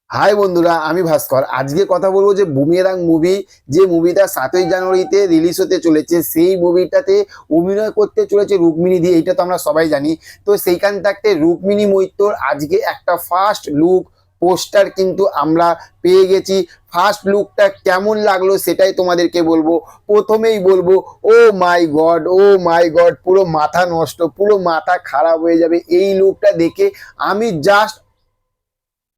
High বন্ধুরা, আমি ভাস্কর। আজকে কথা বলবো যে বুমেরাং মুভি, যে মুভিটা 7ই জানুয়ারিতে রিলিজ হতে চলেছে, সেই মুভিটাতে অভিনয় করতে চলেছে রুক্মিণী দি। এইটা তো আমরা সবাই জানি। তো সেইখান থাকতে রুক্মিণী মৈত্রর আজকে একটা ফার্স্ট লুক পোস্টার কিন্তু আমরা পেয়ে গেছি। ফার্স্ট লুকটা কেমন লাগলো সেটাই তোমাদেরকে বলবো। প্রথমেই বলবো, ও মাই গড, ও মাই গড, পুরো মাথা নষ্ট, পুরো মাথা খারাপ হয়ে যাবে এই লুকটা দেখে। আমি জাস্ট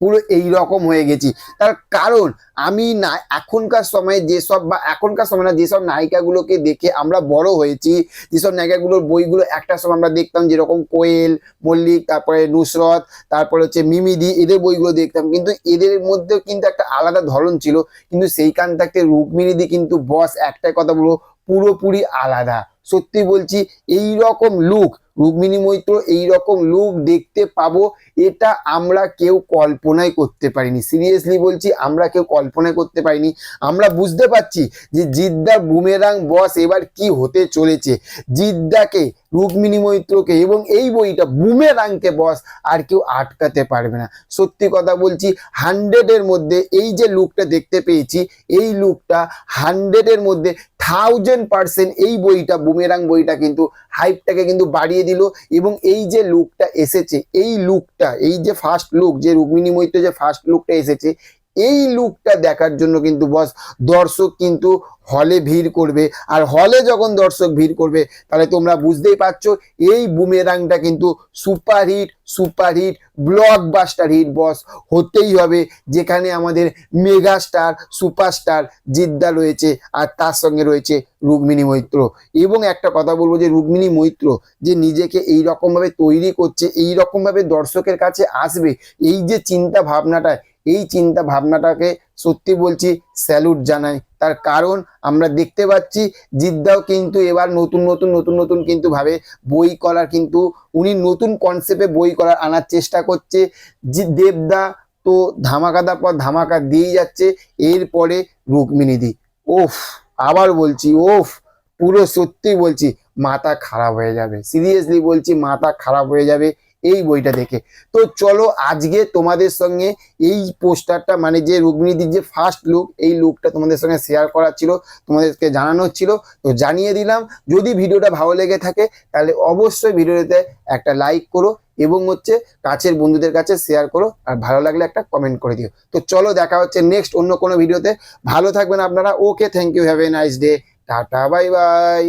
পুরো এই রকম হয়ে গেছি। তার কারণ আমি না এখনকার সময়ে যেসব, বা এখনকার সময় না, যেসব নায়িকাগুলোকে দেখে আমরা বড় হয়েছি, যেসব নায়িকাগুলোর বইগুলো একটা সময় আমরা দেখতাম, যেরকম কোয়েল মল্লিক, তারপরে নুসরত, তারপরে হচ্ছে মিমিদি, এদের বইগুলো দেখতাম, কিন্তু এদের মধ্যেও কিন্তু একটা আলাদা ধরন ছিল। কিন্তু সেইখান থেকে রুক্মিণীদি কিন্তু বস, একটাই কথা বলবো, পুরোপুরি আলাদা। সত্যি বলছি, এই রকম লুক, রুক্মিণী মৈত্র এই রকম লুক দেখতে পাবো, এটা আমরা কেউ কল্পনাই করতে পারিনি। সিরিয়াসলি বলছি, আমরা কেউ কল্পনাই করতে পারিনি। আমরা বুঝতে পারছি যে জিদ্দা বুমেরাং বস এবার কি হতে চলেছে। জিদ্দাকে, রুক্মিণী মৈত্রকে এবং এই বইটা বুমেরাংকে বস আর কেউ আটকাতে পারবে না। সত্যি কথা বলছি, 100-এর মধ্যে এই যে লুকটা দেখতে পেয়েছি, এই লুকটা 100-এর মধ্যে 1000% এই বইটা, বুমেরাং বইটা কিন্তু হাইপটাকে কিন্তু বাড়িয়ে দিল। এবং এই যে লুকটা এসেছে, এই লুকটা, এই যে ফার্স্ট লুক, যে রুক্মিণী মৈত্র যে ফার্স্ট লুকটা এসেছে, এই লুকটা দেখার জন্য কিন্তু বস দর্শক কিন্তু হলে ভিড় করবে। আর হলে যখন দর্শক ভিড় করবে, তাহলে তোমরা বুঝতেই পারছো এই বুমেরাংটা কিন্তু সুপারহিট, সুপারহিট, ব্লকবাস্টার হিট বস হতেই হবে। যেখানে আমাদের মেগা স্টার, সুপারস্টার জিদ্দা রয়েছে, আর তার সঙ্গে রয়েছে রুক্মিণী মৈত্র। এবং একটা কথা বলবো, যে রুক্মিণী মৈত্র যে নিজেকে এই রকম ভাবে তৈরি করছে, এই রকম ভাবে দর্শকের কাছে আসবে, এই যে চিন্তা ভাবনাটা, এই চিন্তা ভাবনাটাকে সত্যি বলছি স্যালুট জানাই। তার কারণ আমরা দেখতে পাচ্ছি জিদ্দাও কিন্তু এবার নতুন নতুন নতুন নতুন কিন্তু ভাবে বই করার, কিন্তু উনি নতুন কনসেপ্টে বই করার আনার চেষ্টা করছে। যে দেবদা তো ধামাকাদার পর ধামাকা দিয়ে যাচ্ছে, এরপরে রুক্মিণীদি। ওফ, আবার বলছি ওফ, পুরো সত্যি বলছি মাথা খারাপ হয়ে যাবে। সিরিয়াসলি বলছি, মাথা খারাপ হয়ে যাবে এই বইটা দেখে। তো চলো আজকে তোমাদের সঙ্গে এই পোস্টারটা, মানে যে রুক্মিণীদির যে ফার্স্ট লুক, এই লুকটা তোমাদের সঙ্গে শেয়ার করা ছিল, তোমাদেরকে জানানো ছিল, তো জানিয়ে দিলাম। যদি ভিডিওটা ভালো লেগে থাকে, তাহলে অবশ্যই ভিডিওতে একটা লাইক করো এবং হচ্ছে কাছের বন্ধুদের কাছে শেয়ার করো, আর ভালো লাগলে একটা কমেন্ট করে দিও। তো চলো, দেখা হচ্ছে নেক্সট অন্য কোনো ভিডিওতে। ভালো থাকবেন আপনারা। Okay, thank you, have a nice day, tata, bye by.